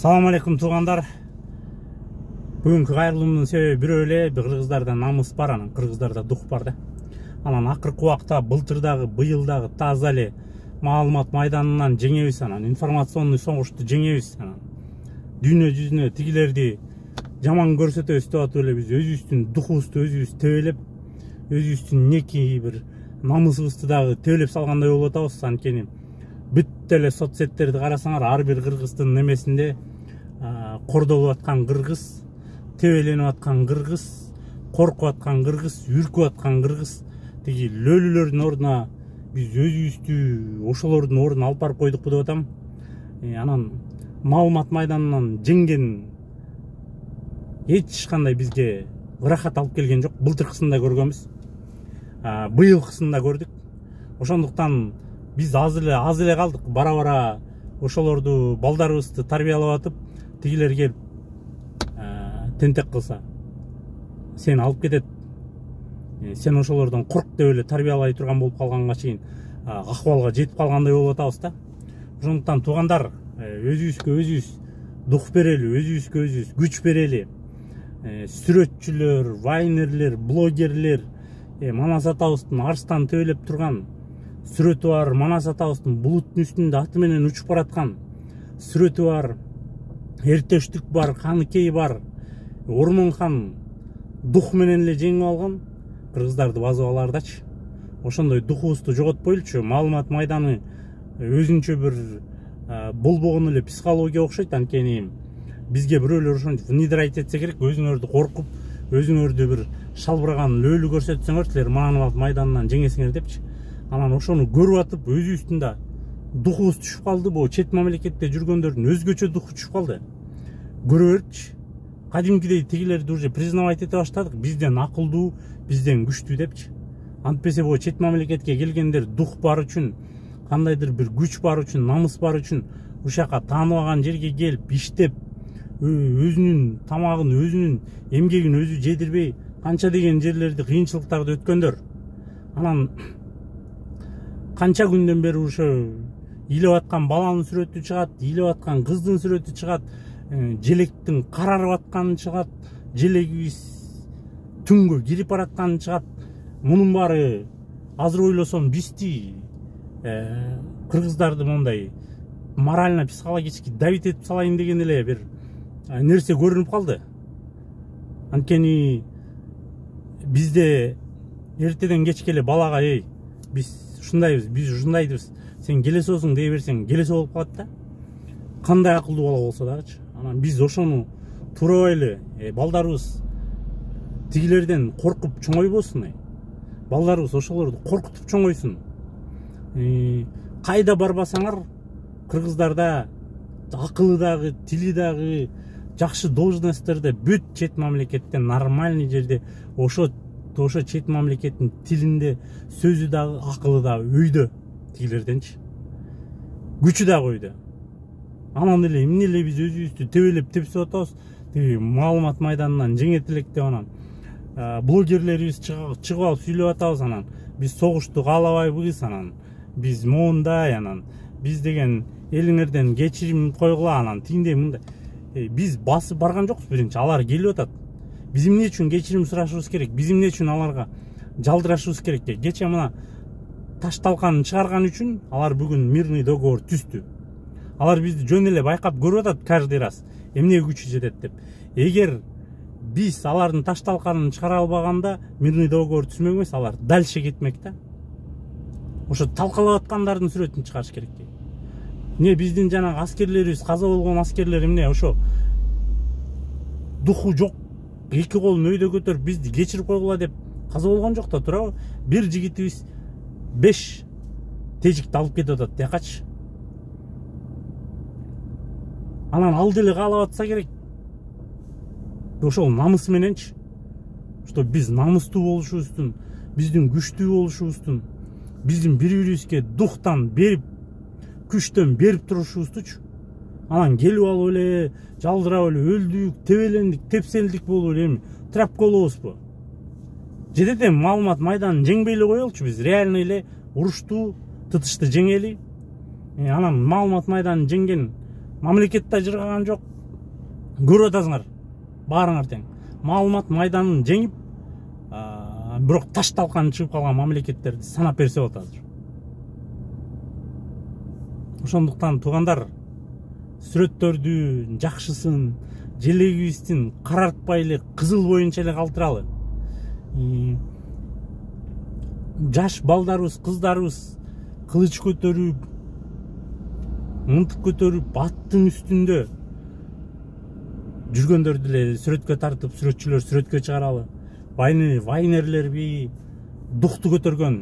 Салам алейкум туугандар. Бүгүнкү кайрылуумдун себеби бирөө эле кыргыздарда намыс бар, анан кыргыздарда дух бар да. Анан акыркы убакта былтырдагы, быйылдагы таза эле маалымат майданынан жеңебиз, анан информационный согушту жеңебиз. Анан дүйнө жүзүнө тигилерди жаман көрсөтөбүз деп атып эле биз өзүбүздүн духубузду өзүбүз тебелеп, өзүбүздүн неки бир намысыбызды дагы тебелеп салгандай болуп атабыз. Анткени бүт эле соцсеттерди карасаңар, ар бир кыргыздын немесинде кордолуп аткан кыргыз, тебеленип аткан кыргыз, коркуп аткан кыргыз, үркүп аткан кыргыз. Тиги лөлүлөрдүн ордуна биз өзүбүздү ошолордун ордуна алып барып койдукпу деп атам. Анан маалымат майданынан жеңген эч кандай бизге ырахат алып келген жок. Былтыркысын да көргөнбүз, быйылкысын да көрдүк. Ошондуктан биз аз эле калдык. Бара ошолорду, балдарыбызды тарбиялап атып, тигилер келип тентек кылса, сени алып кетет. Сен ошолордон корк деп эле тарбиялай турган болуп калганга чейин акыбалга жетип калгандай болуп атабыз да. Ошондуктан туугандар, өзүбүзгө өзүбүз дух берели, өзүбүзгө өзүбүз күч берели. Сүрөтчүлөр, вайнерлер, блогерлер, Манас атабыздын арстан тебелеп турган сүрөтү бар, Манас атабыздын булуттун үстүндө аты менен учуп бараткан сүрөтү бар, Эртештик бар, Каныкей бар. Ормонхан дух менен эле жеңип алган кыргыздарды басып алардачы. Ошондой духубузду жоготпойлучу. Маалымат майданы өзүнчө бир болбогон эле психология окшойт. Анткени бизге бирөөлөр ошентип внедрять этсе керек, өзүңөрдү коркуп, өзүңөрдү бир шалбыраган лөлү көрсөтсөңөр, силер маалымат майданынан жеңесиңер депчи. Анан ошону көрүп атып өзүбүздүн да духубуз түшүп калды. Бул чет мамлекетте жүргөндөрдүн өзгөчө духу түшүп калды. Көрө берчи. Кадимкидей тигилерди уже признавать эте баштадык. Бизден акылдуу, бизден күчтүү депчи. Антпесе бул чет мамлекетке келгендер дух бар үчүн, кандайдыр бир күч бар үчүн, намыс бар үчүн ушул жака тааныбаган жерге келип иштеп, өзүнүн тамагын, өзүнүн эмгегин өзү жедирбей канча деген жерлерди, кыйынчылыктарды өткөндөр. Анан канча күндөн бери ошо илеп аткан баланын сүрөтү чыгат, илеп аткан кыздын сүрөтү чыгат, желектин карарып атканы чыгат, желегибиз түнгө кирип баратканы чыгат. Мунун баары азыр ойлосом бизди, кыргыздарды мондай морально психологически давить этип салайын деген эле бир нерсе көрүнүп калды. Анткени бизде эртеден кечке эле балага биз ушундайбыз, биз ушундайбыз, сен келесосуң дей берсең келесе болуп калат да. Кандай акылдуу бала болсо дагычы. Анан биз ошону туурабай эле балдарыбыз тигилерден коркуп чоңойбосун. Балдарыбыз ошолорду коркутуп чоңойсун. Кайда барбасаңар, кыргыздарда акылы дагы, тили дагы, жакшы должностьтарда бүт чет мамлекеттен нормальный жерде ошо чет мамлекеттин тилинде сөзү дагы, акылы дагы өйдө тигилерденчи. Күчү дагы өйдө. Анан эле эмне эле биз өзүбүздү тебелеп тепсип атабыз. Маалымат майданынан жеңет элек деп анан блогерлерибиз чыгып алып сүйлөп атабыз. Анан биз согушту каалабайбыз, анан биз моундай, анан биз деген элиңерден кечирим койгула, анан тиңдей мындай. Биз басып барган жокпуз. Биринчи алар келип атат. Биз эмне үчүн кечирим сурашыбыз керек? Биз эмне үчүн аларга жалдырашыбыз керек? Кече мына таш талканын чыгарган үчүн алар бүгүн мирный договор түздү. Алар бизди жөн эле байкап көрүп атат каждый раз эмне күчү жетет деп. Эгер биз алардын таш талканын чыгара албаганда мирный договор түзмөк эмес, алар дальше кетмек да. Ошо талкалап аткандардын сүрөтүн чыгарыш керек. Эмне биздин жанагы аскерлерибиз, каза болгон аскерлер эмне ошо духу жок, эки колун өйдө көтөрүп бизди кечирип койгула деп каза болгон жок да, туурабы? Бир жигитибиз 5 тежикти алып кетип атат якачы. Анан ал деле каалап атса керек. Ошол намыс мененчи. Что биз намыстуу болушубуздун, биздин күчтүү болушубуздун, биздин бири-бирибизге духтан берип, күчтөн берип турушубуздучу. Анан келип алып эле, жалдырап эле өлдүк, тебелендик, тепселдик болуп эле трапка болобузбу? Жетет эми маалымат майданын жеңбей эле коелучу, биз реально эле урушту, тытышты жеңели. Анан маалымат майданын жеңген мамлекетте жыргаган жок. Көрүп атасыңар баарыңар тең. Маалымат майданын жеңип, бирок таш талканы чыгып калган мамлекеттерди санап берсе болот азыр. Ошондуктан туугандар, сүрөттөрдү жакшысын, желегибиздин карартпай эле кызыл боюнча эле калтыралы. Жаш балдарыбыз, кыздарыбыз кылыч көтөрүп, мынтык көтөрүп, аттын үстүндө жүргөндөрдү эле сүрөткө тартып, сүрөтчүлөр сүрөткө чыгаралы. Вайнерлерби дукту көтөргөн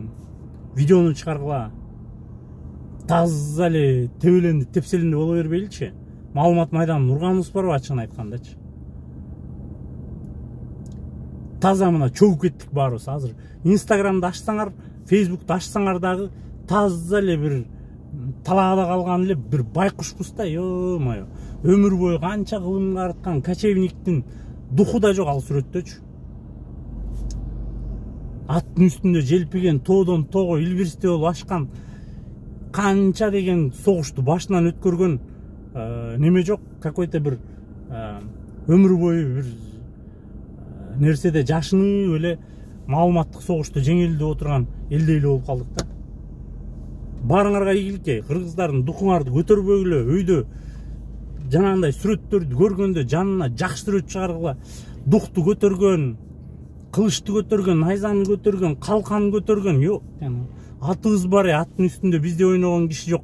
видеону чыгаргыла. Таза эле тебеленди, тепселенди боло бербейличи. Маалымат майданын урганыбыз барбы, ачыгын айткандачы. Таза мына чөгүп кеттик баарыбыз. Азыр Инстаграмды ачсаңар, Фейсбукту ачсаңар дагы таза эле бир талаада калган эле бир байкушпуз да, ё-моё. Өмүр бою канча кылымга арткан кочевниктин духу да жок ал сүрөттөчү. Аттын үстүндө желпиген, тоодон тоого илбирсте болуп ашкан, канча деген согушту башынан өткөргөн неме жок, какой-то бир өмүр бою бир нерседе жашынып эле маалыматтык согушту жеңилдеп отурган элдей эле болуп калдык да. Баарыңарга ийгилик, кыргыздардын духуңарды көтөрбөгүлө, өйдө жанагындай сүрөттөрдү көргөндө жанына жакшы сүрөт чыгаргыла. Духту көтөргөн, кылычты көтөргөн, найзаны көтөргөн, калканы көтөргөн, жок. Атыбыз бар, аттын үстүндө бизде ойногон киши жок.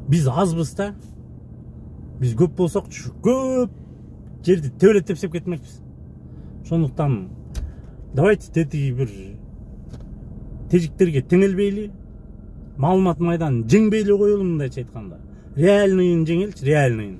Биз азбыз да. Биз көп болсокчу, көп жерди тебелеп тепсеп кетмекпиз. Ошондуктан давайте тетиги бир тежиктерге теңелбейли, маалымат майданын жеңбей эле коелу, мындайча айтканда. Реальныйын жеңелчи, реальныйын.